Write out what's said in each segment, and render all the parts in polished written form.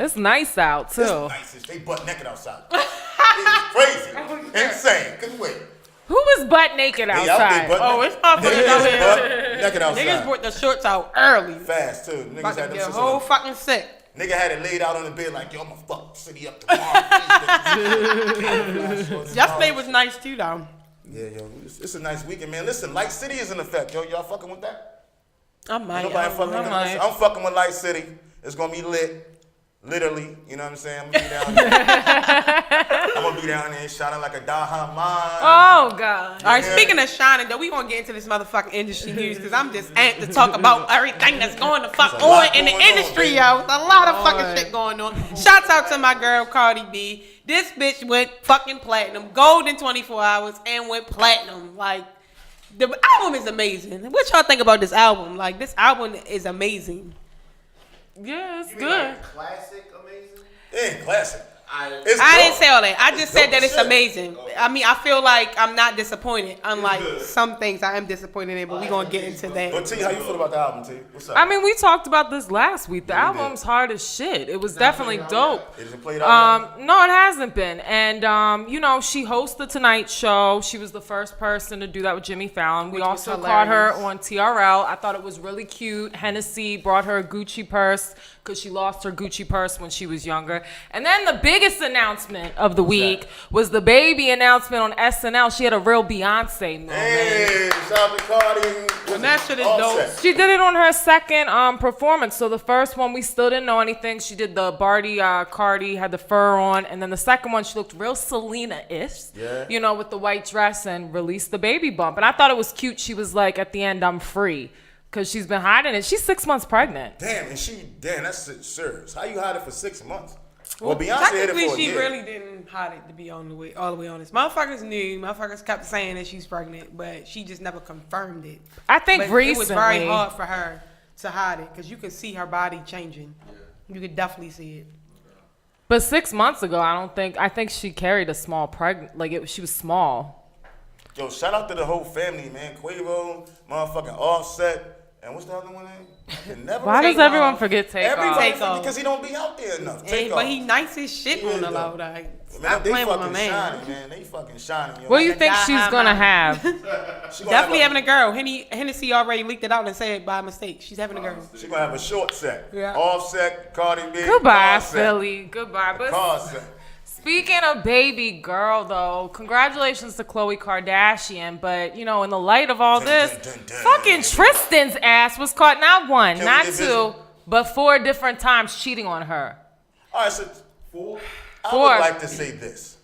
It's nice out too. It's nice. They butt naked outside. It's crazy, insane. Cause wait. Who was butt naked outside? It's motherfuckers out here. Naked outside. Niggas brought the shorts out early. Fast too. Niggas About to had them get shits whole on. fucking sick. Nigga had it laid out on the bed like, yo, I'ma fuck the city up tomorrow. Yesterday was nice too, though. Yeah, yo, it's a nice weekend, man. Listen, Light City is in effect, yo. Y'all fucking with that? I might. Nobody fucking with that. I'm fucking with Light City. It's gonna be lit. Literally, you know what I'm saying? I'm gonna be down there. I'm gonna be down there shining like a diamond. Oh God! All right, speaking of shining, though, we gonna get into this motherfucking industry news because I'm just amped to talk about everything that's going to fuck on in the industry, yo. There's a lot of fucking shit going on. Shouts out to my girl Cardi B. This bitch went fucking platinum, gold in 24 hours, and went platinum. Like, the album is amazing. What y'all think about this album? Like, this album is amazing. Yeah, it's You good. mean like classic, amazing? It ain't classic. I didn't say all that. I just said that it's shit. amazing. I mean, I feel like I'm not disappointed. Unlike some things I am disappointed in, but we're going to get into that. But T, how you feel about the album, T? What's up? I mean, we talked about this last week. The Yeah, we album's hard as shit. It was definitely dope. It isn't played out yet? No, it hasn't been. And, you know, she hosts the Tonight Show. She was the first person to do that with Jimmy Fallon. We Which was also caught her hilarious. on TRL. I thought it was really cute. Hennessy brought her a Gucci purse because she lost her Gucci purse when she was younger. And then the biggest announcement of the week was the baby announcement on SNL. She had a real Beyonce moment. Hey, shout out to Cardi. And that shit is Offset. dope. She did it on her second performance. So the first one, we still didn't know anything. She did the Cardi, had the fur on. And then the second one, she looked real Selena-ish, Yeah. you know, with the white dress and released the baby bump. And I thought it was cute. She was like, at the end, I'm free. Because she's been hiding it. She's 6 months pregnant. Damn, that's serious. How you hide it for 6 months? Well, Beyonce had it Technically, for a she year. really didn't hide it to be all the way honest. Motherfuckers knew. Motherfuckers kept saying that she's pregnant, but she just never confirmed it. I think But recently. it was very hard for her to hide it because you could see her body changing. You could definitely see it. But 6 months ago, I think she carried a small pregnant. She was small. Yo, shout out to the whole family, man. Quavo, motherfucking Offset. And what's the other one name? Why does everyone forget Takeoff? Everybody Takeoff. because he don't be out there enough. But he nice as shit on the low. Like, Man, stop they playing with my fucking man. shining, man. They fucking shining. Yo. What do you a think she's die-hard gonna mom. have? She gonna Definitely have having a girl. Hennessy already leaked it out and said by mistake. She's having a girl. She gonna have a short set. Yeah. Offset, Cardi B. Goodbye, Offset. Philly. Goodbye. But Offset. speaking of baby girl, though, congratulations to Khloe Kardashian. But, you know, in the light of all this, fucking Tristan's ass was caught not one, Can we not get two, busy? but 4 different times cheating on her. All right, so I Four. would like to say this: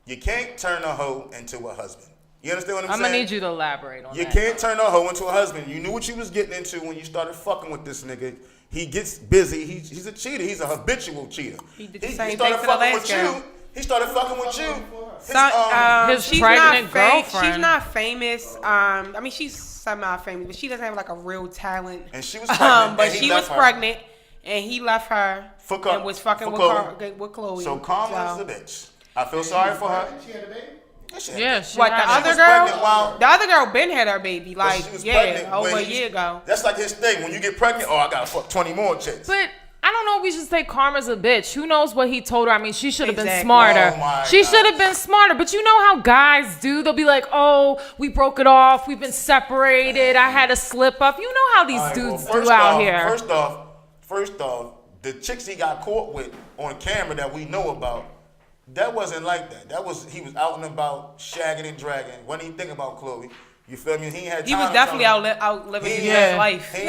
you can't turn a hoe into a husband. You understand what I'm I'm saying? gonna need you to elaborate on You that. can't turn a hoe into a husband. You knew what you was getting into when you started fucking with this nigga. He gets busy. He's a cheater. He's a habitual cheater. He did the same thing started to the fucking last with girl. you. He started fucking with you. His She's pregnant not girlfriend. She's not famous. I mean, she's semi-famous, but she doesn't have like a real talent. And she was pregnant. But and he she was left her. pregnant, and he left her For Khloe. and was fucking For with, Khloe. with Khloe. So Karma's a bitch. I feel sorry for her. She had a baby? Yeah, she What, the had other it. pregnant girl? while- The other girl been had her baby, But like, she was yeah, pregnant over when a he- year ago. That's like his thing. When you get pregnant, I gotta fuck 20 more chicks. But I don't know if we should say Karma's a bitch. Who knows what he told her? I mean, she should have been Exactly. smarter. Oh my She God. should have been smarter. But you know how guys do? They'll be like, oh, we broke it off. We've been separated. I had a slip up. You know how these All right, well, dudes do out here. First off, the chicks he got caught with on camera that we know about, that wasn't like that. He was out and about, shagging and dragging. What did he think about Khloe? You feel me? He ain't had time. He was to definitely tell her. outliving his Yeah. life. He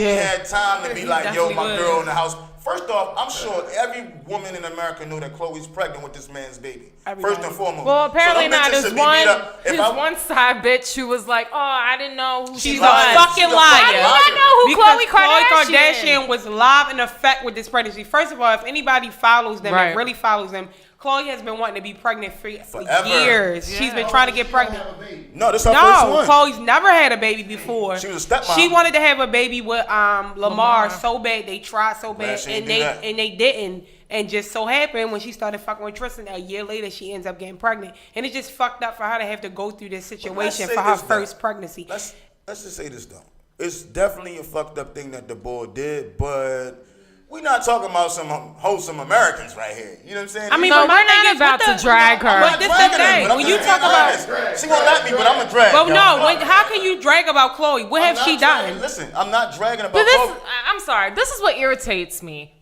ain't had time to be like, yo, definitely my was. girl in the house. First off, I'm sure every woman in America knew that Khloe's pregnant with this man's baby. Everybody. First and foremost. Well, apparently So them not. bitches There's should be beat up. If his I- one side bitch who was like, oh, I didn't know who she She's a was. fucking She's a liar. Why do I know who Because Khloe Kardashian? was live in effect with this pregnancy. First of all, if anybody follows them Right. and really follows them, Khloe has been wanting to be pregnant for Forever. years. She's been trying to get pregnant. No, this is her first No, one. Khloe's never had a baby before. She was a stepmom. She wanted to have a baby with Lamar so bad. They tried so bad, she and didn't do that. they didn't. And just so happened when she started fucking with Tristan, a year later she ends up getting pregnant. And it's just fucked up for her to have to go through this situation say for her this, though. first pregnancy. Let's just say this though. It's definitely a fucked up thing that the boy did, but We're not talking about some wholesome Americans right here. You know what I'm saying? I mean, No, but my we're not thing is, about what to drag her. But this is the thing. When you talk about, she won't let me, but I'm a drag. but y'all. no, how can you drag about Khloe? What have she done? Listen, I'm not dragging about But this, Khloe. I'm sorry. This is what irritates me.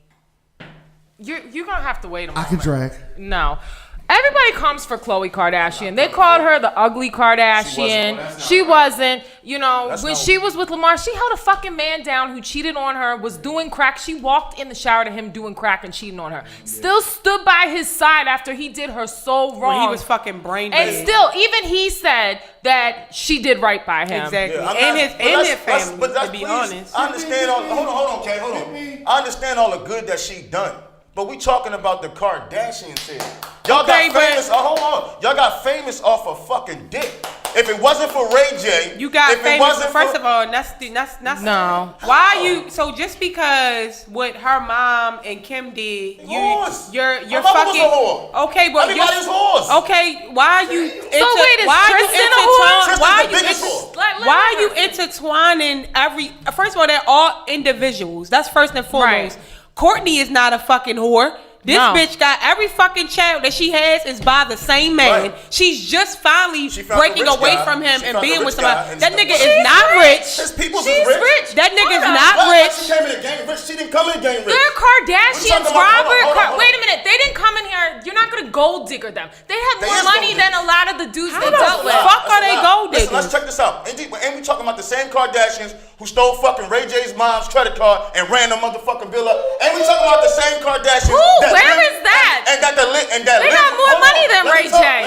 You're gonna have to wait a moment. I can drag. No. Everybody comes for Khloe Kardashian. They called her the ugly Kardashian. She wasn't. You know, when she was with Lamar, she held a fucking man down who cheated on her, was doing crack. She walked in the shower to him doing crack and cheating on her. Still stood by his side after he did her so wrong. When he was fucking brain dead. And still, even he said that she did right by him. Exactly. Yeah, and his family, to be please, honest. I understand all. Hold on, Kay, hold on. I understand all the good that she done, but we talking about the Kardashians here. Y'all Okay, got famous. Hold on. Y'all got famous off of fucking dick. If it wasn't for Ray J, You got if it famous. wasn't First for, of all, that's No. Why you? So just because what her mom and Kim did, Whores. you're Her mama was fucking a whore. okay, but Everybody's whores. Okay, why you? wait, is Tristan a whore? Tristan's the biggest whore. Why are you intertwining every? First of all, they're all individuals. That's first and foremost. Right. Courtney is not a fucking whore. This No. bitch got every fucking child that she has is by the same man. Right. She's just finally She found breaking the rich away guy. from him She and found the being rich with somebody. guy and That stuff. nigga She's is not rich. His people's She's is rich. rich. That nigga's Hold on. not Why rich. she came in the game rich? She didn't come in the game rich. They're Kardashians, Hold on, Robert. hold on. Wait a minute. They didn't come in here. You're not gonna gold digger them. They had They more is money gold than a lot of the dudes How they the dealt with. fuck are they gold Listen, diggers? let's check this out. And we talking about the same Kardashians who stole fucking Ray J's mom's credit card and ran the motherfucking bill up. And we talking about the same Kardashians. Who? Where is that? And that They live- got more hold money on, than let me Ray talk, J.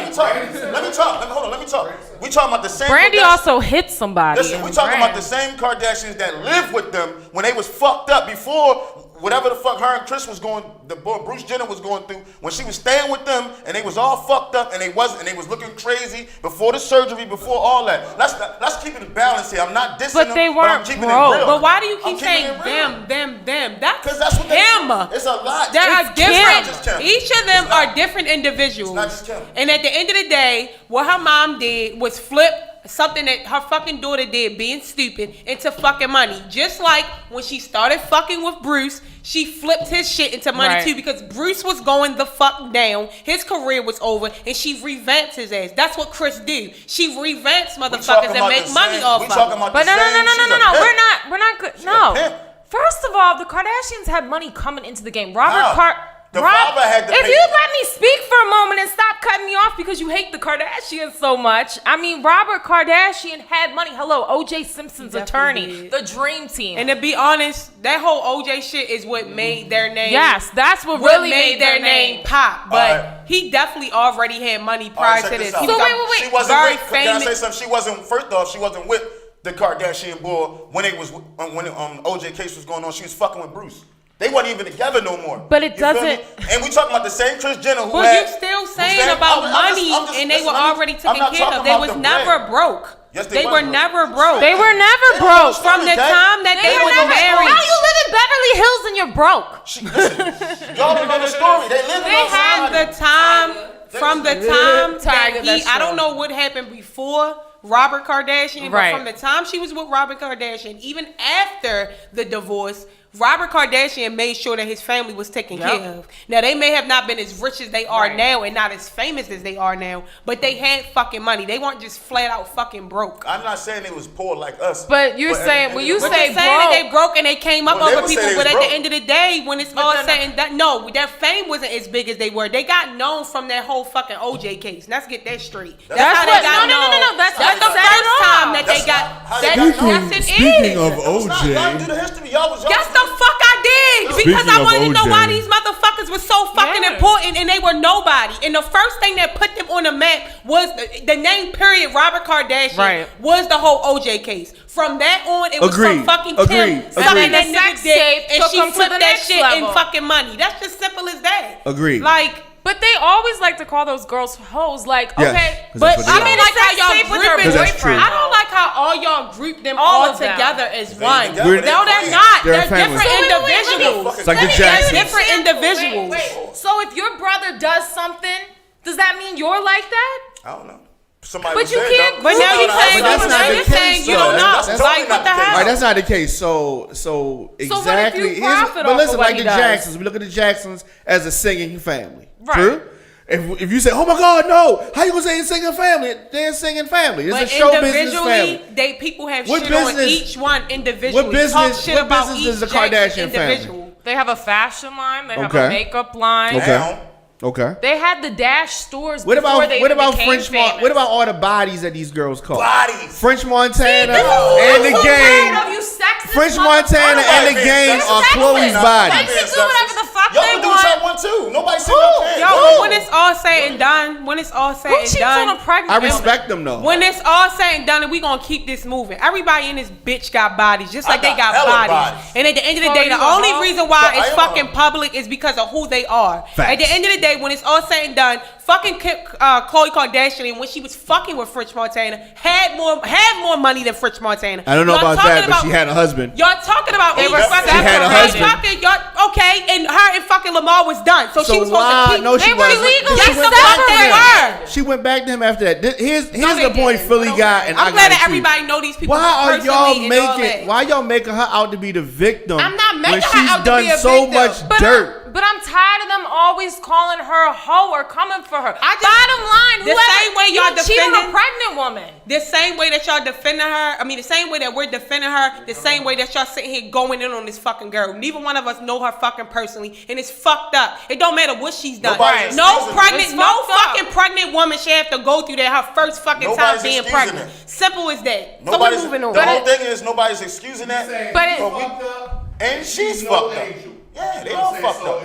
Let me talk. We talking about the same Brandy Kardashians. also hit somebody. Listen, we talking about the same Kardashians that lived with them when they was fucked up before whatever the fuck her and Chris was going, the boy Bruce Jenner was going through, when she was staying with them and they was all fucked up and they was looking crazy before the surgery, before all that. Let's keep it balanced here. I'm not dissing But them, they but I'm weren't keeping broke. it real. But why do you I'm keep keeping saying it real. them? That's Because that's what him. It's a lot. They are It's not just different. Kim. Each of them It's not. are different individuals. It's not just Kim. And at the end of the day, what her mom did was flip something that her fucking daughter did, being stupid, into fucking money. Just like when she started fucking with Bruce, she flipped his shit into money Right. too, because Bruce was going the fuck down. His career was over, and she revamped his ass. That's what Chris do. She revamps motherfuckers and make money off We of talking them. about But the no. same. We're not good. She's a No. pimp. First of all, the Kardashians had money coming into the game. Robert How? The father had to if pay- you let me speak for a moment and stop cutting me off because you hate the Kardashians so much. I mean, Robert Kardashian had money. Hello, O.J. Simpson's Definitely attorney, did. the dream team. And to be honest, that whole OJ shit is what made their name. Yes, that's what What really made their name pop. But Alright. he definitely already had money All right, prior check to this. out. He So was wait. She wasn't very with, can I say famous. something? She wasn't, first off, she wasn't with the Kardashian boy when OJ case was going on. She was fucking with Bruce. They weren't even together no more. But it You feel doesn't- me? And we talking about the same Kris Jenner who But had. you still who saying said- about I'm just- money, I'm just- and they listen, were I'm already not taken care talking of. They about was the never bread. broke. Yes, They was were broke. never broke. They were never They broke. were From the time that they were was never married. How you live in Beverly Hills and you're broke? Listen, y'all don't know the story. They live They had the time from the time Tiger, that he. that's I don't true. know what happened before Robert Kardashian, Right. but from the time she was with Robert Kardashian, even after the divorce, Robert Kardashian made sure that his family was taken Yep. care of. Now, they may have not been as rich as they are Right. now and not as famous as they are now, but they had fucking money. They weren't just flat out fucking broke. I'm not saying they was poor like us. But you're saying when you But say you're saying that they broke, broke and they came up Well, they over would say people, they but was at broke. the end of the day, when it's all then- said and done, no, their fame wasn't as big as they were. They got known from that whole fucking OJ case. Let's get that straight. That's how what- they got no, known. that's the what first set it time off. that they That's got. not how they That, got yes, known. it Speaking is. of It's not. Y'all do OJ, the history. Y'all was Yes, the fuck I did. Because Speaking I of wanted to know why OJ. these motherfuckers were so fucking Yeah. important and they were nobody. And the first thing that put them on the map was the name period Robert Kardashian Right. was the whole OJ case. From that on, it was some Agreed. fucking Agreed. Kim Agreed. sucking And that then the nigga sex dick tape and took she them to flipped the that next shit level. in fucking money. That's just simple as that. Agreed. Like, but they always like to call those girls hoes. Like, Yes, okay, 'cause but that's what I they mean, are. like how y'all tape with her group it. 'Cause that's true. I don't like how all y'all group them All all of them. together as They one. together, We're- No, they're friends. not. They're They're a family. different So wait, individuals. It's like the Let me give you an Jacksons. Different example. individuals. Wait. So if your brother does something, does that mean you're like that? I don't know. somebody But you said, can't- don't- But now you But saying, that's but not now the you're case, saying you though. don't know. That's totally Like, what not the the case. hell? Right, that's not the case. So So what if exactly. you profit but off listen, of what like he the does? Jacksons, we look at the Jacksons as a singing family. Right. True. If you say, oh my God, no, how you gonna say it's singing family? They're a singing family. It's But a show business individually, family. people have What shit on business- each one individually. what business- Talk shit what about business each is the Jackson Kardashian family? individual. They have a fashion line. They have Okay. a makeup line. Okay. Now, Okay. They had the Dash stores What before about they what even about became French? famous. What about all the bodies that these girls call? bodies. French Montana This is what and I'm the so game. tired of, you sexist French motherfucker. Montana and the Nobody game being are sexist. Chloe's They body. can do whatever the fuck Y'all they can do what want. y'all want too. Nobody said Who? y'all can't. Yo, Who? when it's all said and done, when it's all said Who and cheats done, on a pregnant I woman? respect them though. when it's all said and done, and we gonna keep this moving. Everybody in this bitch got bodies, just like I they got got hella bodies. bodies. And at the end of the Oh, day, the you a only hoe? reason why Yeah, I it's am a fucking hoe. public is because of who they are. Facts. At the end of the day, when it's all said and done, fucking Khloe Kardashian, when she was fucking with French Montana, had more money than French Montana. I don't know Y'all about talking that, but she had a husband. Y'all talking about They were fucking- She had a husband. Fucking, y'all, okay, and her and fucking Lamar was done, so, she was supposed why? to keep. No, she They were wasn't. legally She went back to separated. him. She went back to him after that. Here's they the point didn't. Philly Okay. got, and I'm I glad got that it too. everybody know these people. Why are y'all personally and all making? that. Why y'all making her out to be the victim? I'm not making when her she's out to done be a so victim. much But dirt. But I'm tired of them always calling her a hoe or coming for her. I just- Bottom line, the whoever same way y'all you cheat on a defending- pregnant woman. The same way that y'all defending her, the same way that we're defending her, the same way that y'all sitting here going in on this fucking girl. Neither one of us know her fucking personally, and it's fucked up. It don't matter what she's done. Nobody's No excusing pregnant, it. no It's fucked fucking pregnant woman should have to go through that her first fucking Nobody's time being excusing pregnant. it. Simple as that. Nobody's. So we're moving on. The whole thing is nobody's excusing that. But it- And she's fucked up. Yeah, they all fucked up.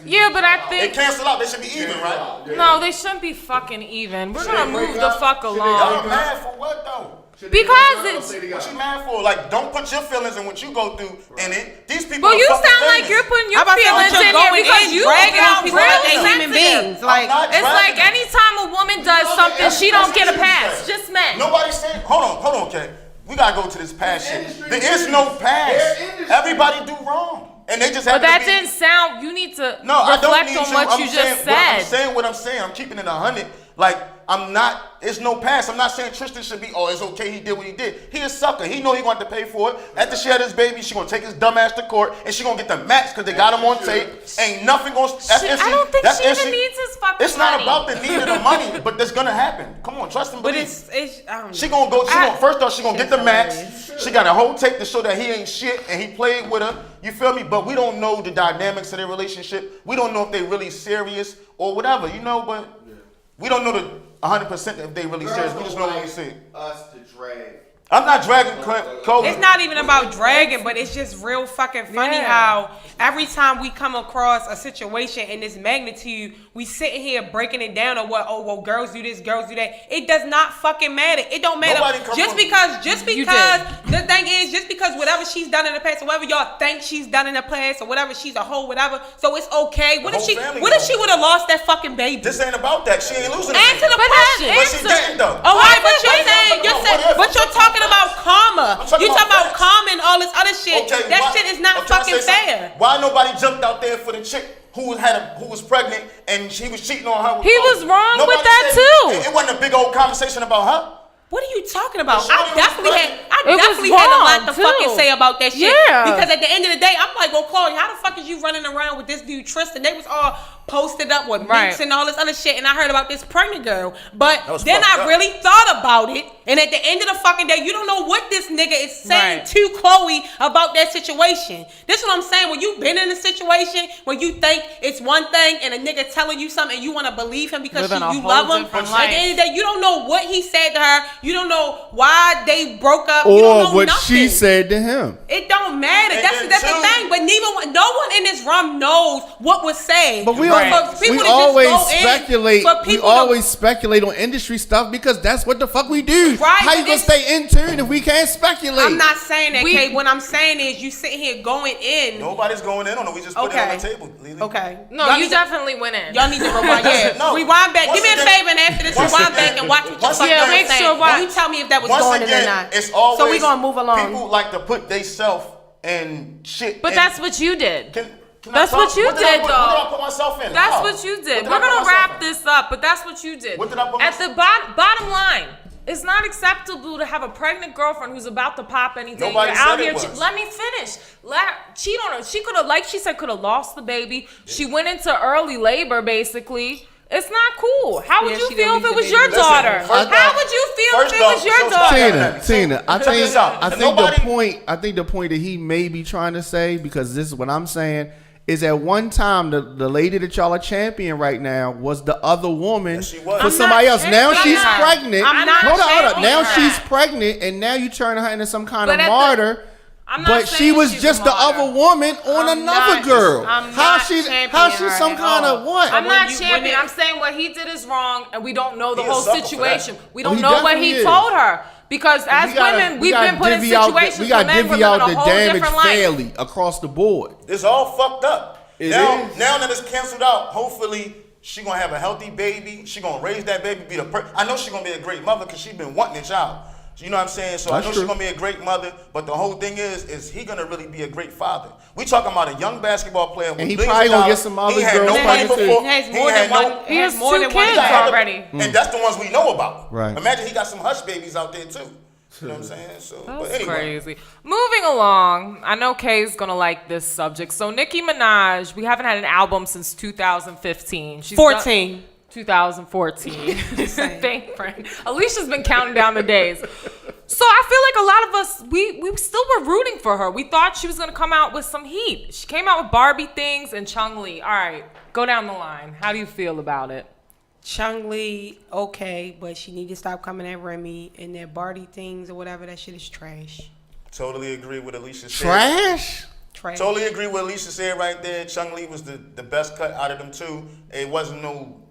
Yeah, but I They think cancel out. They should be even, right? no, they shouldn't be fucking even. We're gonna move the fuck Y'all along mad for what though? because it's. What you mad for? Like, don't put your feelings and what you go through in it. These people. But are you fucking sound like famous. you're putting How your about that? feelings You're in here going because in you dragging get on people real like they human sensitive. beings. Like, not It's like dragging them. anytime a woman does something, she don't get a pass. Just men. Nobody's saying. Hold on, okay. We gotta go to this past shit. There is no past. Everybody do wrong, and they just have But that to be. didn't sound. You need to No, I don't reflect need on to. what I'm you saying, just I'm said. saying what I'm saying. I'm keeping it 100. Like, I'm not. It's no past. I'm not saying Tristan should be. Oh, it's okay. He did what he did. He a sucker. He know he wanted to pay for it. After she had his baby, she gonna take his dumb ass to court, and she gonna get the max because they got him on tape. Ain't nothing gonna. That's I instant- don't think that's she even instant- needs his fucking It's not money. about the need of the money, but that's gonna happen. Come on, trust and but believe. it's I don't know. She gonna go. First off, she gonna get the max. hilarious. She got a whole tape to show that he ain't shit and he played with her. You feel me? But we don't know the dynamics of their relationship. We don't know if they really serious or whatever. You know, but we don't know the 100% if they really serious. We just know what we see. Us to drag. I'm not dragging Khole. It's not even about dragging, but it's just real fucking funny Yeah. how every time we come across a situation in this magnitude, we sitting here breaking it down of what, oh, well, girls do this, girls do that. It does not fucking matter. It don't matter. Nobody come Just from- because You the thing is, just because whatever she's done in the past, or whatever y'all think she's done in the past, or whatever, she's a hoe, whatever, so it's okay. What The if whole she family what if know. she would have lost that fucking baby? This ain't about that. She ain't losing. Answer the But question. But she didn't though. Oh, right, but Wait, you're wait, saying, no, what if? but you're talking about karma. I'm talking You about talking about facts. karma and all this other shit. Okay, That why- shit is not I'm trying to fucking say something. fair. Why nobody jumped out there for the chick who was pregnant and he was cheating on her? With He Khole? was wrong Nobody with that said- too. It wasn't a big old conversation about her. What are you talking about? The shorty I was definitely pregnant. had It was a lot to wrong, too. fucking say about that shit. Yeah. Because at the end of the day, I'm like, well, Chloe, how the fuck is you running around with this dude Tristan? They was all posted up with Right. links and all this other shit, and I heard about this pregnant girl. But That was then fucked I up. really thought about it, and at the end of the fucking day, you don't know what this nigga is saying Right. to Chloe about that situation. This is what I'm saying. When you've been in a situation where you think it's one thing and a nigga telling you something and you want to believe him because Living a you whole love him, different at life. the end of the day, you don't know what he said to her. You don't know why they broke up. You don't Or know what nothing. she said to him. It don't matter. And That's then the two- thing. But no one in this room knows what was said. But we, Right. For people we to just always go in, speculate. for We people to- always speculate on industry stuff because that's what the fuck we do. Right, How you but gonna it's- stay in tune if we can't speculate? I'm not saying that, We- Kay. What I'm saying is you sitting here going in. Nobody's going in on it. We just put it on the table. Lily. Okay. No, Y'all you need to- definitely went in. Y'all need to rewind. Yeah, No. rewind back. Once Give me a again- favor and after this, once rewind again- back and watch what the once fuck again- y'all make saying. sure watch. And you tell me if that was Once going in again, or not. it's always So we gonna move along. People like to put they self and shit. But in- that's what you did. That's what you did, What did though. I put myself in? That's How? what you did. What We're did I gonna put wrap myself in? this up, but that's what you did. What did I put At myself- the bottom line, it's not acceptable to have a pregnant girlfriend who's about to pop anything. Nobody You're out said it here. was. Let me finish. Cheat on her. She could have, like she said, could have lost the baby. She went into early labor, basically. It's not cool. How would Yeah, you she feel didn't if it leave was the your baby. daughter? First How off- would you feel if first it was off, your so daughter? Tina, I Check this out. think Nobody- I think the point that he may be trying to say, because this is what I'm saying, is at one time the lady that y'all are champion right now was the other woman Yes, she was. for I'm somebody not else. Now championing she's her. pregnant. I'm not Hold on. championing Now her. she's pregnant, and now you turn her into some kind But of at the- martyr. I'm not But she saying was she's just a the martyr. other woman on I'm another not- girl. I'm How not she championing some her kind at of what? I'm when not you- championing. when it- I'm saying what he did is wrong, and we don't know the He a whole sucker for situation. that. We Oh, don't he know what definitely he is. told her. Because as women, we've been put in situations We got where men were divvy out living a the whole damage different life. fairly across the board. It's all fucked up. It now, is. now that it's canceled out, hopefully she gonna have a healthy baby. She gonna raise that baby, be I know she gonna be a great mother because she been wanting a child. You know what I'm saying? So That's I know true. she's gonna be a great mother. But the whole thing is he gonna really be a great father? We talking about a young basketball player with And he billions probably of gonna get dollars. some other He had girls no money pregnant too. before. He has He more had than one. no. He has more two than one kids child. already. And that's the ones we know about. Right. Imagine he got some hush babies out there too. You know what I'm saying? So, but That's anyway. crazy. Moving along, I know Kay's gonna like this subject. So Nicki Minaj, we haven't had an album since 2015. She's 14. 2014. Thank friend. Alicia's been counting down the days. So I feel like a lot of us, we still were rooting for her. We thought she was gonna come out with some heat. She came out with Barbie things and Chung Lee. All right, go down the line. How do you feel about it? Chung Lee, okay, but she need to stop coming at Remy and their Barty things or whatever. That shit is trash. Totally agree with Alicia said. Trash? Trash. Totally agree with Alicia said right there. Chung Lee was the best cut out of them two. It wasn't no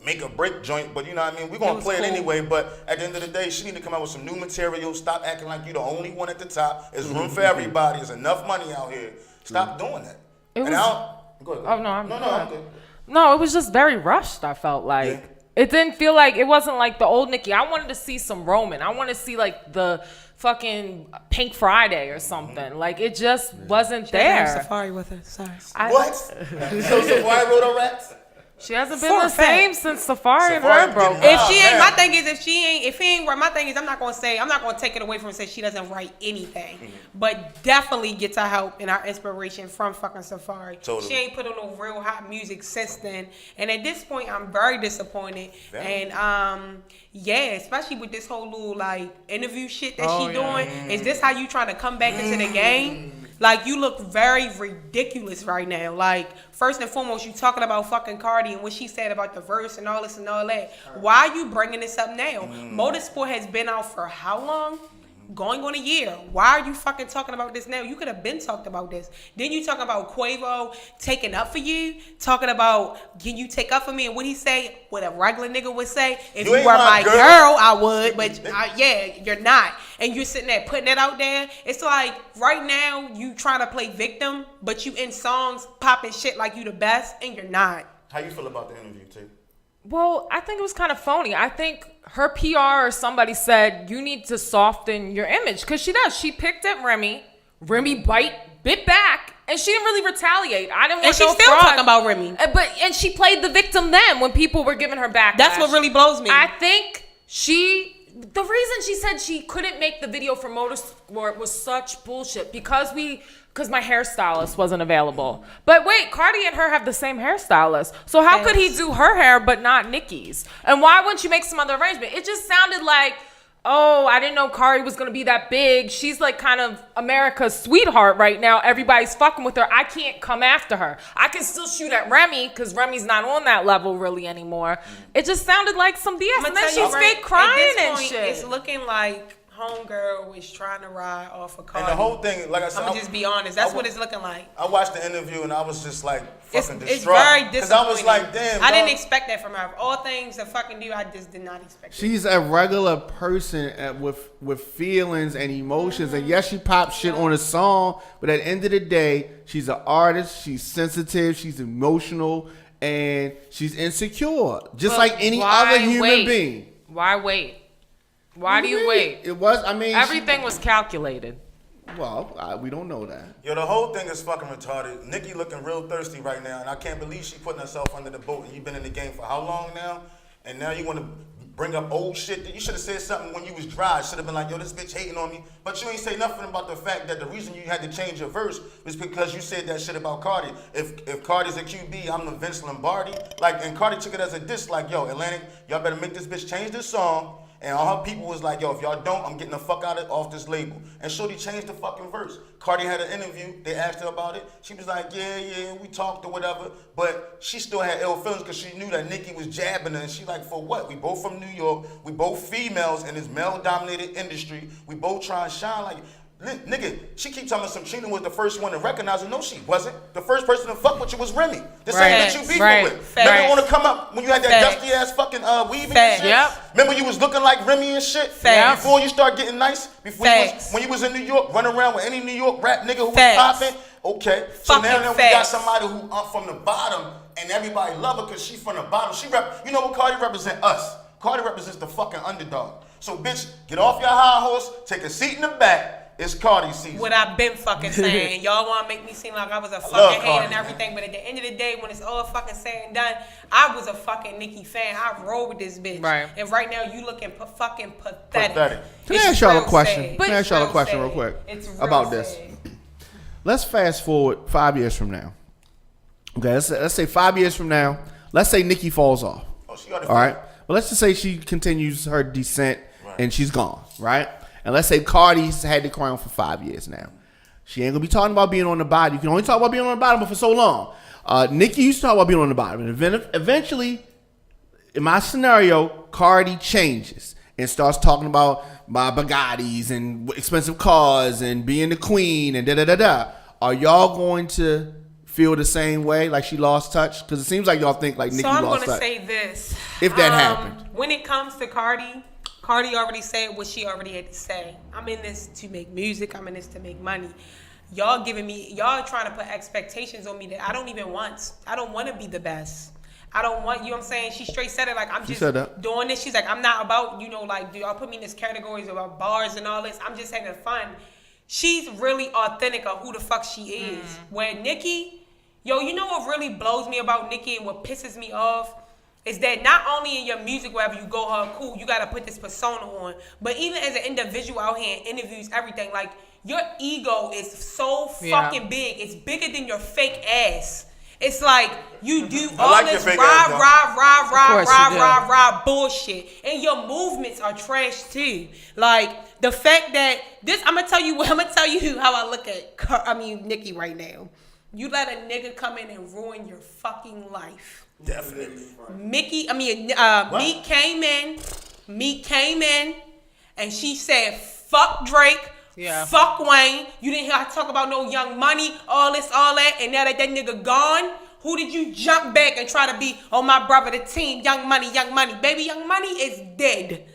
make or break joint, but you know what I mean? We're It gonna was play cool. it anyway, but at the end of the day, she need to come out with some new material. Stop acting like you the only one at the top. There's room for everybody. There's enough money out here. Stop doing that. It And was- I don't, go ahead. Oh, no, I'm good. No, it was just very rushed, I felt like. Yeah. It didn't feel like, it wasn't like the old Nicki. I wanted to see some Roman. I want to see like the fucking Pink Friday or something. Like it just wasn't She had there. Safari with her. Sorry. What? So Safari wrote a rats? She hasn't For been a the fact. same since Safari and Safari her broke getting If up. she ain't, man. my thing is, if he ain't, my thing is, I'm not gonna take it away from her and say she doesn't write anything, but definitely gets her help and our inspiration from fucking Safari. Totally. She ain't put on no real hot music since then, and at this point, I'm very disappointed. Very. And yeah, especially with this whole little like interview shit that Oh, she yeah. doing. Is this how you trying to come back into the game? Like, you look very ridiculous right now. Like, first and foremost, you talking about fucking Cardi and what she said about the verse and all this and all that. Why are you bringing this up now? Motorsport has been out for how long? Going on a year. Why are you fucking talking about this now? You could have been talked about this. Then you talk about Quavo taking up for you, talking about, can you take up for me? And what he say, what a regular nigga would say, if You you ain't were my my girl. girl, I would, but yeah, you're not. And you're sitting there putting that out there. It's like right now you trying to play victim, but you in songs popping shit like you the best, and you're not. How you feel about the interview, T? Well, I think it was kind of phony. I think her PR or somebody said, you need to soften your image. Because she does. She picked at Remy. Remy bit back. And she didn't really retaliate. I didn't want And she's no still fraud. talking about Remy. And she played the victim then when people were giving her back. That's what really blows me. I think the reason she said she couldn't make the video for Motorsport was such bullshit because my hairstylist wasn't available. But wait, Cardi and her have the same hairstylist. So how could he do her hair but not Nicki's? And why wouldn't you make some other arrangement? It just sounded like, oh, I didn't know Cardi was gonna be that big. She's like kind of America's sweetheart right now. Everybody's fucking with her. I can't come after her. I can still shoot at Remy because Remy's not on that level really anymore. It just sounded like some BS. I'ma And then tell you she's right, fake crying at this and point, shit. It's looking like homegirl was trying to ride off of Cardi. And the whole thing, like I said, I'm gonna just be honest. That's what it's looking like. I watched the interview and I was just like fucking It's distraught. very disappointing. Because I was like, damn. I didn't dog. expect that from her. All things that fucking do, I just did not expect it. She's a regular person with feelings and emotions. And yes, she pops shit on a song, but at the end of the day, she's an artist. She's sensitive. She's emotional. And she's insecure. Just But like any why other human wait? being. Why wait? Why do you wait? It was, I mean. Everything was calculated. Well, we don't know that. Yo, the whole thing is fucking retarded. Nicki looking real thirsty right now, and I can't believe she putting herself under the boat. And you've been in the game for how long now? And now you want to bring up old shit. You should have said something when you was dry. Should have been like, yo, this bitch hating on me. But you ain't say nothing about the fact that the reason you had to change your verse was because you said that shit about Cardi. If Cardi's a QB, I'm the Vince Lombardi. Like, and Cardi took it as a diss. Like, yo, Atlantic, y'all better make this bitch change this song. And all her people was like, yo, if y'all don't, I'm getting the fuck off this label. And Shorty changed the fucking verse. Cardi had an interview. They asked her about it. She was like, yeah, we talked or whatever. But she still had ill feelings because she knew that Nicki was jabbing her. And she like, for what? We both from New York. We both females in this male-dominated industry. We both try and shine like... Nigga, she keep telling us Trina was the first one to recognize her. No, she wasn't. The first person to fuck with you was Remy. The same bitch you beefing with. Remember you want to come up when you had that dusty ass fucking weaving and shit? Yep. Remember you was looking like Remy and shit? Before you start getting nice? Before when you was in New York, running around with any New York rap nigga who was popping? Okay. So now we got somebody who from the bottom and everybody love her because she from the bottom. You know what Cardi represent? Us. Cardi represents the fucking underdog. So bitch, get off your high horse, take a seat in the back. It's Cardi season. What I've been fucking saying. Y'all want to make me seem like I was a fucking hater and everything, but at the end of the day, when it's all fucking said and done, I was a fucking Nicki fan. I roll with this bitch. Right. And right now, you looking fucking pathetic. Can I ask y'all a question? Can I ask y'all a question real quick about this? Let's fast forward 5 years from now. Okay, let's say 5 years from now. Let's say Nicki falls off. Oh, she got all right. Well, let's just say she continues her descent and she's gone. Right. And let's say Cardi's had the crown for 5 years now. She ain't gonna be talking about being on the bottom. You can only talk about being on the bottom for so long. Nicki used to talk about being on the bottom. And eventually, in my scenario, Cardi changes and starts talking about my Bugattis and expensive cars and being the queen and da-da-da-da. Are y'all going to feel the same way, like she lost touch? Because it seems like y'all think like Nicki lost touch. So I'm gonna say this. If that happened. When it comes to Cardi already said what she already had to say. I'm in this to make music. I'm in this to make money. Y'all trying to put expectations on me that I don't even want. I don't want to be the best. I don't want, you know what I'm saying? She straight said it like, I'm just doing this. She's like, I'm not about, like, do y'all put me in this categories about bars and all this? I'm just having fun. She's really authentic of who the fuck she is. Where Nicki, you know what really blows me about Nicki and what pisses me off? Is that not only in your music, wherever you go, cool, you gotta put this persona on, but even as an individual out here in interviews, everything, like, your ego is so fucking big. It's bigger than your fake ass. It's like, you do all this rah bullshit, and your movements are trash too. Like, the fact that this, I'm gonna tell you how I look at, Nicki right now. You let a nigga come in and ruin your fucking life. Definitely. Meek came in and she said, fuck Drake, fuck Wayne. You didn't hear her talk about no Young Money, all this, all that. And now that nigga gone, who did you jump back and try to be, my brother, the team, Young Money. Baby, Young Money is dead.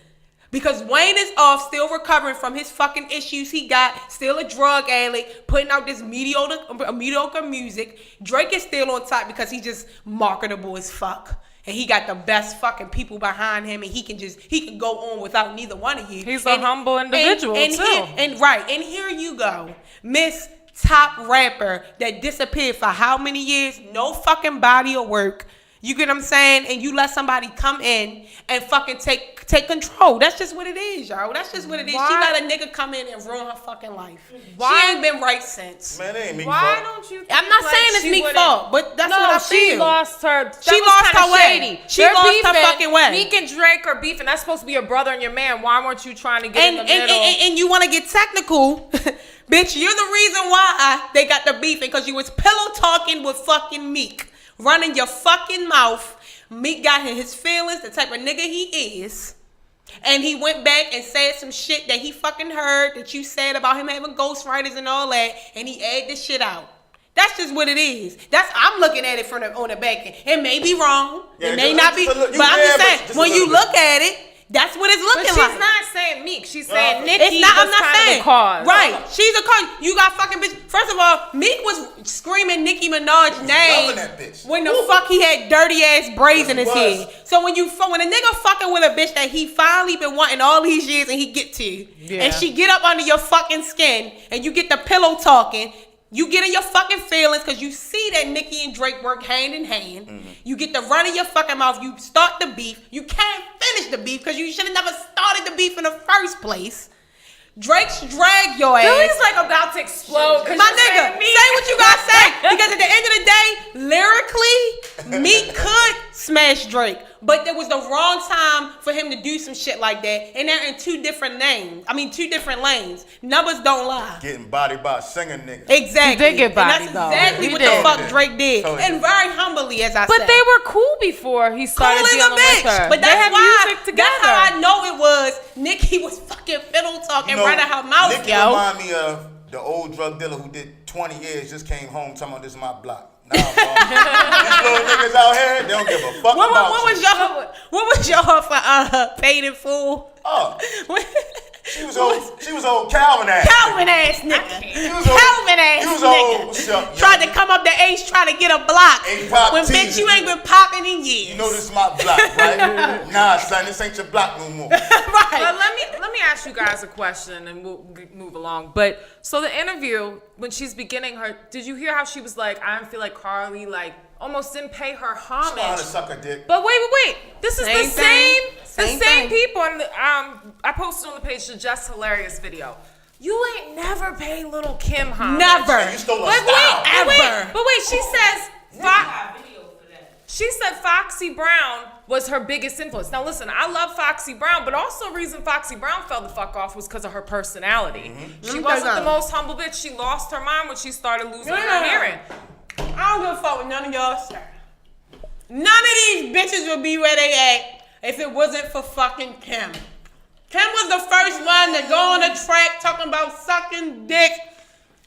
Because Wayne is off, still recovering from his fucking issues he got, still a drug addict, putting out this mediocre music. Drake is still on top because he's just marketable as fuck. And he got the best fucking people behind him, and he can go on without neither one of you. He's a humble individual, too. And here you go. Miss Top Rapper that disappeared for how many years? No fucking body of work. You get what I'm saying? And you let somebody come in and fucking take control. That's just what it is, y'all. That's just what it is. Why? She let a nigga come in and ruin her fucking life. Why? She ain't been right since. Man, it ain't Meek's fault. Why don't you think I'm not saying it's Meek's fault, but that's what I feel. She lost her. She lost her way. She lost her fucking way. Meek and Drake are beefing. That's supposed to be your brother and your man. Why weren't you trying to get in the middle? And you want to get technical. Bitch, you're the reason why they got the beefing, because you was pillow talking with fucking Meek. Running your fucking mouth. Meek got in his feelings, the type of nigga he is. And he went back and said some shit that he fucking heard that you said about him having ghostwriters and all that. And he aired this shit out. That's just what it is. I'm looking at it on the back end. It may be wrong. It may not be. But I'm just saying, when you look at it, That's what it's But looking she's like. not saying Meek. She's saying Nicki. It's not. I'm was not kind saying. of the cause. Right. She's a cause. You got fucking bitch. First of all, Meek was screaming Nicki Minaj's name loving that bitch. when the fuck he had dirty ass braids in his was. head. So when a nigga fucking with a bitch that he finally been wanting all these years and he get to, and she get up under your fucking skin and you get the pillow talking. You get in your fucking feelings because you see that Nicki and Drake work hand in hand. You get the run in your fucking mouth. You start the beef. You can't finish the beef because you should have never started the beef in the first place. Drake's drag your ass. Billy's like about to explode. My nigga, say what you gotta say. Because at the end of the day, lyrically, Meek could smash Drake. But there was the wrong time for him to do some shit like that. And they're in two different lanes. Numbers don't lie. Getting bodied by a singer nigga. Exactly. He did get bodied, and though. that's exactly He what did. the fuck Drake did. Totally. And very humbly, as I said. But they were cool before he started Cool as a dealing bitch. with her. But they that's had why. music together. That's how I know it was. Nicki was fucking fiddle talking right out her mouth, Nicki yo. remind me of the old drug dealer who did 20 years, just came home talking about this is my block. Nah, bro. These little niggas out here, they don't give a fuck about What was your for paid in full? Oh, she was old Calvin ass. Calvin ass nigga. He was old. Calvin ass He was nigga. old. What's up, yo? Tried to come up the H, trying to get a block. Ain't pop When bitch, teasing. you ain't been popping in years. You know this is my block, right? Nah, son, this ain't your block no more. But Right. let me ask you guys a question and we'll move along. But so the interview, when she's beginning her, did you hear how she was like, I feel like Cardi like almost didn't pay her She know how to homage. suck a dick. But wait. This is Same the thing. same Same thing. people. And I posted on the page the Just Hilarious video. You ain't never paid Little Kim homage. Never. And you stole a But style. Ever. wait, she says she said Foxy Brown was her biggest influence. Now listen, I love Foxy Brown, but also the reason Foxy Brown fell the fuck off was because of her personality. She wasn't the most humble bitch. She lost her mind when she started losing her hearing. I don't give a fuck with none of y'all say. None of these bitches would be where they at if it wasn't for fucking Kim. Kim was the first one to go on the track talking about sucking dick,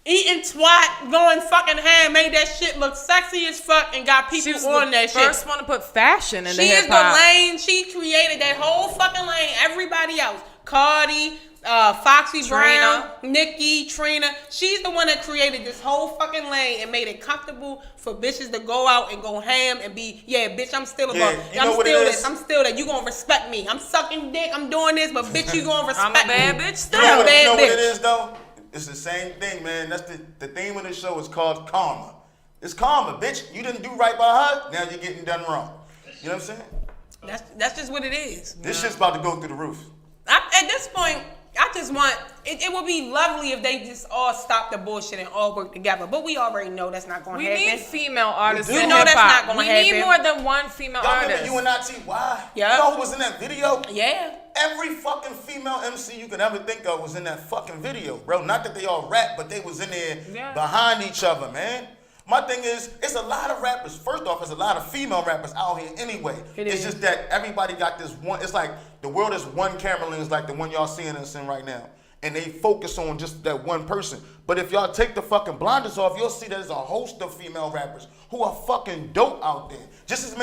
eating twat, going fucking ham, made that shit look sexy as fuck and got people She was on the that shit. first one to put fashion in the She is hip hop. the lane. She created that whole fucking lane. Everybody else, Cardi, Foxy Brown, Nicki, Trina. She's the one that created this whole fucking lane and made it comfortable for bitches to go out and go ham and be, yeah, bitch, I'm still a Yeah, boss. you I'm know what still it this. is? I'm still that. You gonna respect me. I'm sucking dick. I'm doing this, but bitch, you gonna respect I'm a bad me. bitch still. You know I'm a what, bad what bitch. it is though? It's the same thing, man. That's the theme of the show is called karma. It's karma, bitch. You didn't do right by her, now you're getting done wrong. You know what I'm saying? That's just what it is. This shit's about to go through the roof. At this point, I just want it would be lovely if they just all stop the bullshit and all work together. But we already know that's not going to We happen. need female artists. You in know that's hip-hop. not gonna We happen. need more than one female Y'all remember artist. you and not why? Yeah. You know who was in that video? Yeah. Every fucking female MC you could ever think of was in that fucking video, bro. Not that they all rap, but they was in there behind each other, man. My thing is, it's a lot of rappers. First off, there's a lot of female rappers out here anyway. It's just that everybody got this one. It's like the world is one camera lens, like the one y'all seeing us in right now. And they focus on just that one person. But if y'all take the fucking blinders off, you'll see there's a host of female rappers who are fucking dope out there. Just as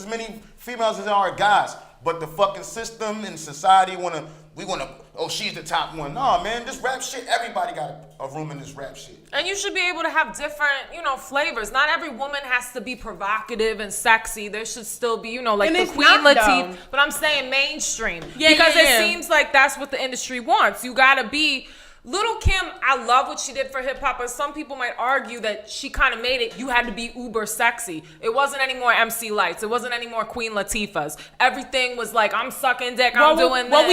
many females as there are guys. But the fucking system and society we wanna, oh, she's the top one. Nah, man, this rap shit, everybody got a room in this rap shit. And you should be able to have different, flavors. Not every woman has to be provocative and sexy. There should still be, like And the it's Queen not, Latifah. though. But I'm saying mainstream. Yeah, because yeah. it seems like that's what the industry wants. You gotta be. Little Kim, I love what she did for hip hop, but some people might argue that she kind of made it. You had to be uber sexy. It wasn't any more MC Lights. It wasn't any more Queen Latifahs. Everything was like, I'm sucking dick, I'm doing this. Well,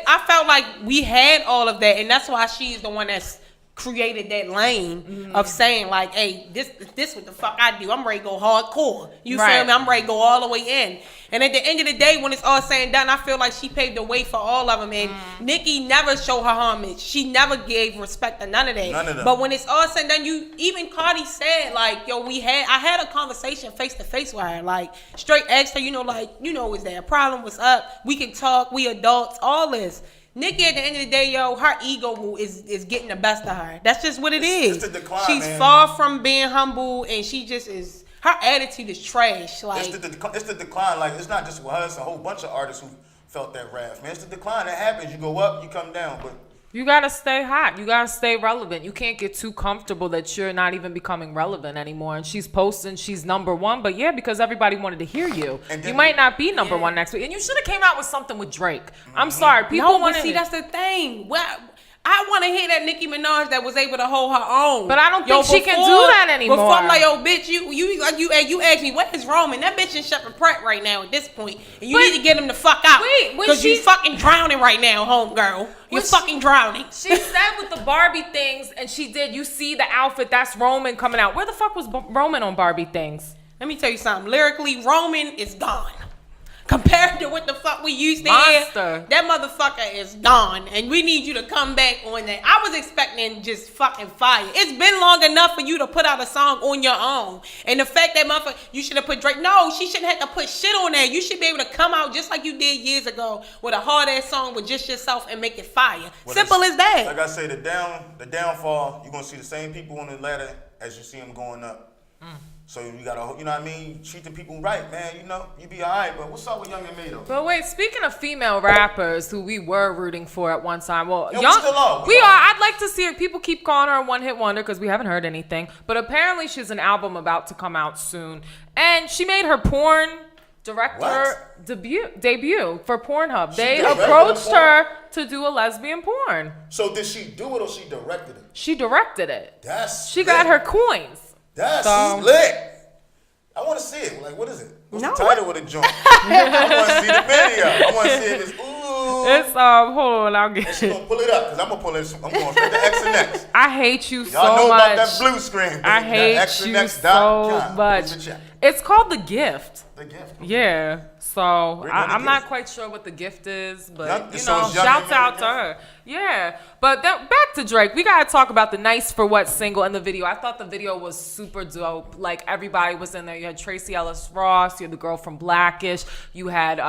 I felt like we had all of that, and that's why she's the one that's created that lane of saying like, hey, this what the fuck I do. I'm ready to go hardcore. You feel me? I'm ready to go all the way in. And at the end of the day, when it's all said and done, I feel like she paved the way for all of them. And Nicki never showed her homage. She never gave respect to none of that. None of them. But when it's all said and done, even Cardi said like, yo, I had a conversation face to face with her. Like straight asked her, is there a problem? What's up? We can talk. We adults. All this. Nicki, at the end of the day, her ego is getting the best of her. That's just what it is. It's the decline, She's man. far from being humble, and she just is. Her attitude is trash. Like It's the decline. Like, it's not just with her. It's a whole bunch of artists felt that wrath, man. It's the decline that happens. You go up, you come down, but You gotta stay hot. You gotta stay relevant. You can't get too comfortable that you're not even becoming relevant anymore. And she's posting, she's number one, but yeah, because everybody wanted to hear you. And You then- might not be number one next week. And you should have came out with something with Drake. I'm sorry, people No, but wanted. see, that's the thing. Well, I want to hear that Nicki Minaj that was able to hold her own. But I don't think she can do that anymore. Before I'm like, yo, bitch, you asked me what is Roman? That bitch in Shepherd Pratt right now at this point, and you But- need to get him the fuck out. Wait, when because you she- fucking drowning right now, homegirl. You're When she- fucking drowning. She said with the Barbie things, and she did. You see the outfit, that's Roman coming out. Where the fuck was Roman on Barbie things? Let me tell you something. Lyrically, Roman is gone. Compared to what the fuck we used to hear, Monster. that motherfucker is gone. And we need you to come back on that. I was expecting just fucking fire. It's been long enough for you to put out a song on your own. And the fact that motherfucker, you should have put Drake. No, she shouldn't have to put shit on there. You should be able to come out just like you did years ago with a hard ass song with just yourself and make it fire. Well, Simple as that. Like I say, the downfall, you're gonna see the same people on the ladder as you see them going up. So you gotta, you know what I mean, treat the people right, man. You know, you be alright. But what's up with Young and May though? But wait, speaking of female rappers who we were rooting for at one time, well, Yo, we still are. we are. I'd like to see it. People keep calling her a one-hit wonder because we haven't heard anything. But apparently, she's an album about to come out soon, and she made her porn director debut for Pornhub. They directed approached the porn? her to do a lesbian porn. So did she do it or she directed it? She directed it. That's She got lit. her coins. That's So- lit. I want to see it. Like, what is it? What's No, the title of the joint? I want to see the video. I want to see if it's ooh. It's hold on, I'll And get she it. gonna pull it up because I'm gonna pull it. I'm going straight to X and X. I hate you Y'all so know much. about that blue screen. I baby. hate That you xnx.com. so much. Where's the check? It's called The Gift. The gift. Yeah, so We're gonna I'm get not it. quite sure what the gift is, but Young- you so know, it's Young shouts and out to Mary her. Yeah, but back to Drake. We gotta talk about the "Nice for What" single and the video. I thought the video was super dope. Like everybody was in there. You had Tracy Ellis Ross. You had the girl from Blackish. You had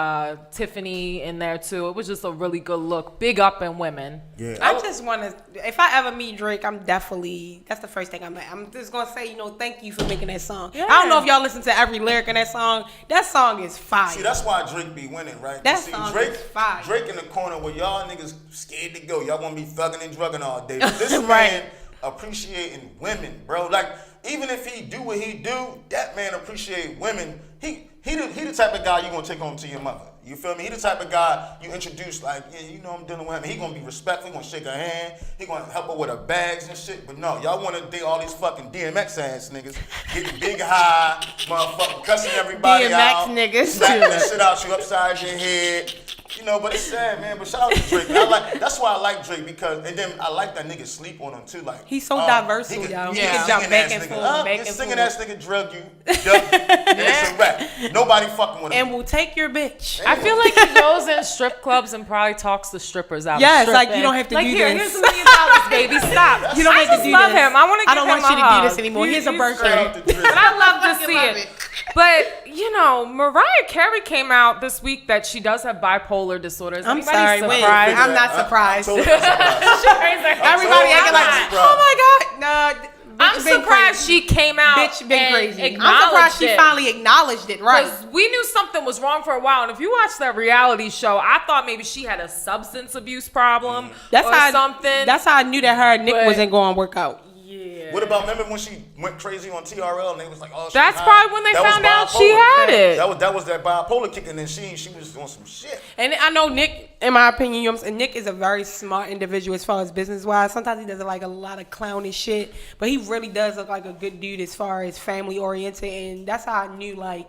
Tiffany in there too. It was just a really good look. Big up in women. Yeah. I just want to, if I ever meet Drake, that's the first thing I'm just going to say, thank you for making that song. Yeah. I don't know if y'all listen to every lyric in that song. That song is fire. See, that's why Drake be winning, right? That See, song Drake, is fire. Drake in the corner where y'all niggas scared to go. Y'all gonna be thugging and drugging all day. But this Right. man appreciating women, bro. Like, even if he do what he do, that man appreciate women. He the type of guy you gonna take home to your mother. You feel me? He the type of guy you introduce, like, yeah, you know I'm dealing with him. He gonna be respectful. He gonna shake her hand. He gonna help her with her bags and shit. But no, y'all wanna date all these fucking DMX ass niggas, getting big high, motherfucking cussing everybody DMX out, niggas. smacking that shit out you upside your head. You know, but it's sad, man. But shout out to Drake. That's why I like Drake because, and then I like that nigga sleep on him too. Like He's so diverse, he yo. can He can jump singing back ass and nigga forth, up, back this and singing forth. ass nigga drug you, and it's a rap. Nobody fucking with him. And we'll take your bitch. I feel like he goes in strip clubs and probably talks the strippers out. Yes, of like, stripping. you don't have to like, do here, this. Here's $1 million, baby. Stop. You don't I have to just do love this. him. I want to. I don't want you to do this anymore. Here's a birthday. Shout out to Drake. But I love to see love it. it. But you know, Mariah Carey came out this week that she does have bipolar disorder. Is I'm anybody sorry. Wait, surprised? I'm not surprised. I'm totally surprised. Everybody I'm acting like, surprised. oh my god, nah. I'm surprised she came out. Bitch been and crazy. I'm acknowledged surprised she it. finally acknowledged it. Right. Because we knew something was wrong for a while, and if you watch that reality show, I thought maybe she had a substance abuse problem That's or how something. That's how I knew that her and Nick But- wasn't going to work out. yeah. What about, remember when she went crazy on TRL and they was like, oh, she That's high? probably when they That was found out she bipolar. had it. That was that bipolar kicking and she was doing some shit. And I know Nick, in my opinion, you know what I'm saying, Nick is a very smart individual as far as business wise. Sometimes he does like a lot of clownish shit, but he really does look like a good dude as far as family oriented. And that's how I knew like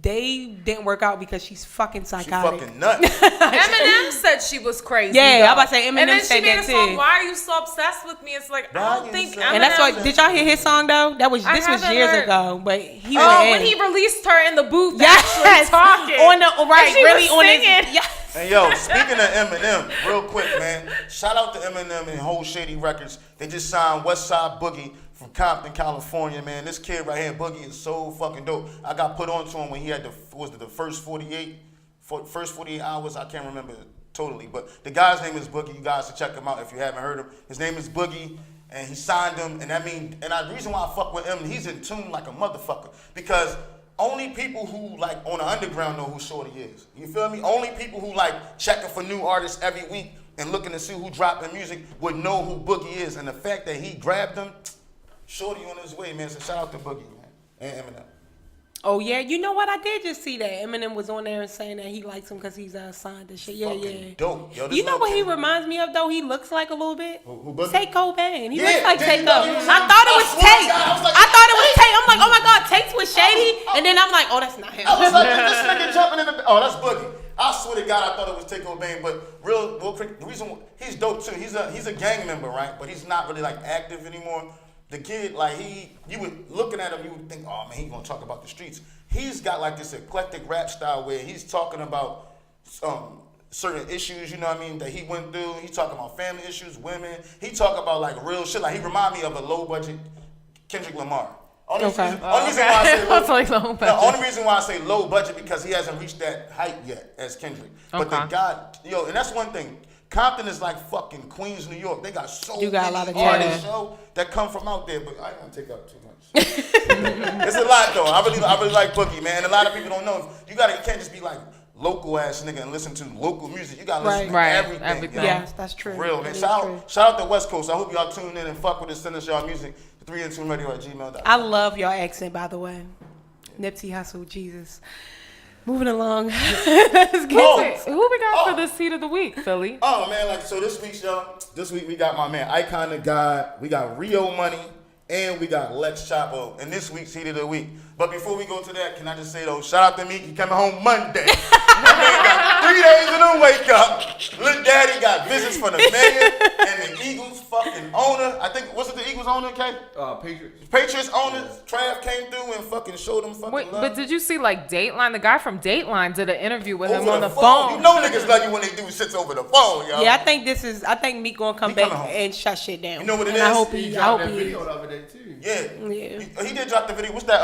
they didn't work out because she's fucking She psychotic. fucking nuts. Eminem said she was crazy. Yeah, though. I about to say Eminem and then said she made that a song, too. Why are you so obsessed with me? It's like, I Why don't you think so- Eminem. And that's why. Did y'all hear his song though? This was haven't years heard. ago, but he Oh, went when in. he released her in the booth, Yes, actually talking on the right, And she really was on singing. his. Yes. And yo, speaking of Eminem, real quick, man, shout out to Eminem and Whole Shady Records. They just signed Westside Boogie from Compton, California, man. This kid right here, Boogie, is so fucking dope. I got put onto him when he had the first 48 hours. I can't remember totally, but the guy's name is Boogie. You guys should check him out if you haven't heard him. His name is Boogie. And he signed him, and the reason why I fuck with him, he's in tune like a motherfucker. Because only people who like on the underground know who Shorty is. You feel me? Only people who like checking for new artists every week and looking to see who dropping music would know who Boogie is. And the fact that he grabbed him, Shorty on his way, man. So shout out to Boogie, man, and Eminem. Oh yeah, you know what? I did just see that Eminem was on there and saying that he likes him because he's signed and shit. Yeah, Fucking yeah. dope. Yo, this You know what he little kid- reminds me of though? He looks like a little bit. Who Boogie? Tate Cobain. He Yeah, looks like did Tate you know though. he was I in- thought it I was swear to Tate. God, I was like, I thought it was Tate. I'm like, oh my god, Tate's was shady, and then I'm like, oh, that's not him. I was like, this nigga jumping in the. Oh, that's Boogie. I swear to God, I thought it was Tate Cobain, but real quick, the reason he's dope too. He's a gang member, right? But he's not really like active anymore. The kid, like you would looking at him, you would think, oh man, he gonna talk about the streets. He's got like this eclectic rap style where he's talking about certain issues, you know what I mean, that he went through. He's talking about family issues, women. He talk about like real shit. Like he remind me of a low budget Kendrick Lamar. Only reason why I say low, It's like low budget. the only reason why I say low budget because he hasn't reached that height yet as Kendrick. But the Okay. guy, yo, and that's one thing. Compton is like fucking Queens, New York. They got so You got a many lot of artists show that come from out there. But I ain't gonna take up too much. It's a lot though. I really like Boogie, man. And a lot of people don't know. You can't just be like local ass nigga and listen to local music. You gotta listen to Right. everything. yo. Yes, that's true. Real man. That is Shout true. out to West Coast. I hope y'all tune in and fuck with us. Send us y'all music. 3and2radio@gmail.com. I love your accent, by the way. Nipsey Hussle, Jesus. Moving along. Let's get Oh. Who we got for this seat of the week, Philly? Oh man, like so this week, y'all. This week we got my man Icon the God. We got Rio Money, and we got Lex Chapo. And this week's Heat of the Week. But before we go to that, can I just say though, shout out to Meek. He coming home Monday. My man got 3 days in a wake up. Little Daddy got visits from the mayor and the Eagles fucking owner. I think was it the Eagles owner, Kay? Patriots. Patriots owner. Trav came through and fucking showed them fucking Wait, love. but did you see like Dateline? The guy from Dateline did an interview with him Over on the phone. You know niggas love you when they do shits over the phone, yo. Yeah, I think Meek gonna come He back coming home. and shut shit down. You know what it and I is? hope He he, I dropped hope that he video is. the other day too. Yeah. Yeah. He did drop the video. What's that?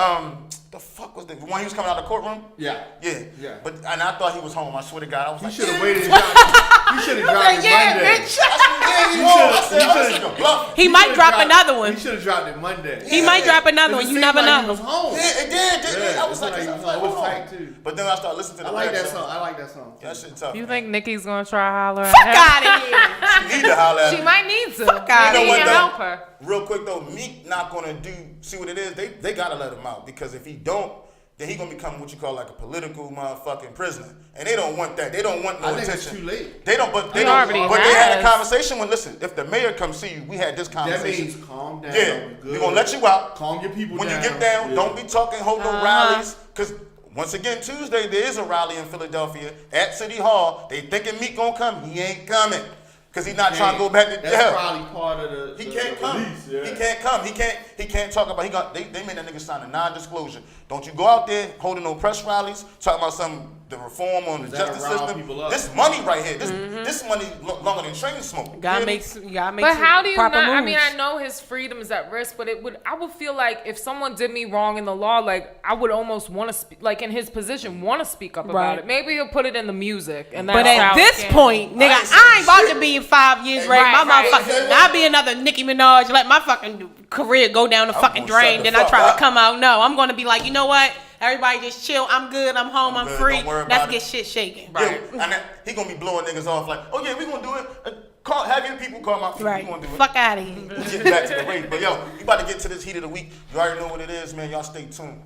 The fuck was the one he was coming out of the courtroom? Yeah. Yeah. Yeah. But and I thought he was home. I swear to God, I was He like, should have waited. He should have dropped it Monday. yeah, he home. I said, oh, this nigga bluffing. He might drop another one. He should have dropped it Monday. He might drop another one. It You seemed never like He know. was home. Yeah, it did. Yeah, I was like, it hold was on. tight too. But then I started listening to the I like rap that song. I like that song. That shit tough. You man. think Nicki's gonna try to holler at Fuck him? out of here. She need to holler at She him. might need to. Fuck outta Maybe here. he can help her. Real quick though, Meek not gonna do. See what it is? They gotta let him out because if he don't, then he gonna become what you call like a political motherfucking prisoner, and they don't want that. They don't want no I think attention. it's too late. They don't. But they He don't. already But they had a has. conversation when listen. If the mayor comes see you, we had this That conversation. means calm down. Yeah, Good. we're gonna let you out. Calm your people When down. you get down, Yeah. don't be talking, hold no rallies. Because once again, Tuesday, there is a rally in Philadelphia at City Hall. They thinking Meek gonna come. He ain't coming. Because he's not trying to go back to That's jail. probably part of the. He the can't come. release, yeah. He can't come. He can't talk about. They made that nigga sign a non-disclosure. Don't you go out there holding no press rallies, talking about the reform on the That'll justice rile system. people up. This money right here. This money longer than train smoke. Gotta You make hear me? But some how do you not? proper I mean, moves. I know his freedom is at risk, but I would feel like if someone did me wrong in the law, like I would almost want to speak, like in his position, want to speak up about Right. it. Maybe he'll put it in the music, and But that's at how this it can. point, nigga, I ain't about to be in 5 years Hey, ready. My right. motherfucking, I'll be another Nicki Minaj, let my fucking career go down the fucking gonna shut drain. the Then I fuck try up. to come out. No, I'm gonna be like, you know what? Everybody just chill. I'm good. I'm home. I'm good. free. Don't worry Let's about get it. shit shaking. Right. Yeah, and then he gonna be blowing niggas off like, oh yeah, we gonna do it. Have your people call my people. Right. We gonna do it. Fuck out of here. Get back to the race. But yo, we about to get to this Heat of the Week. You already know what it is, man. Y'all stay tuned.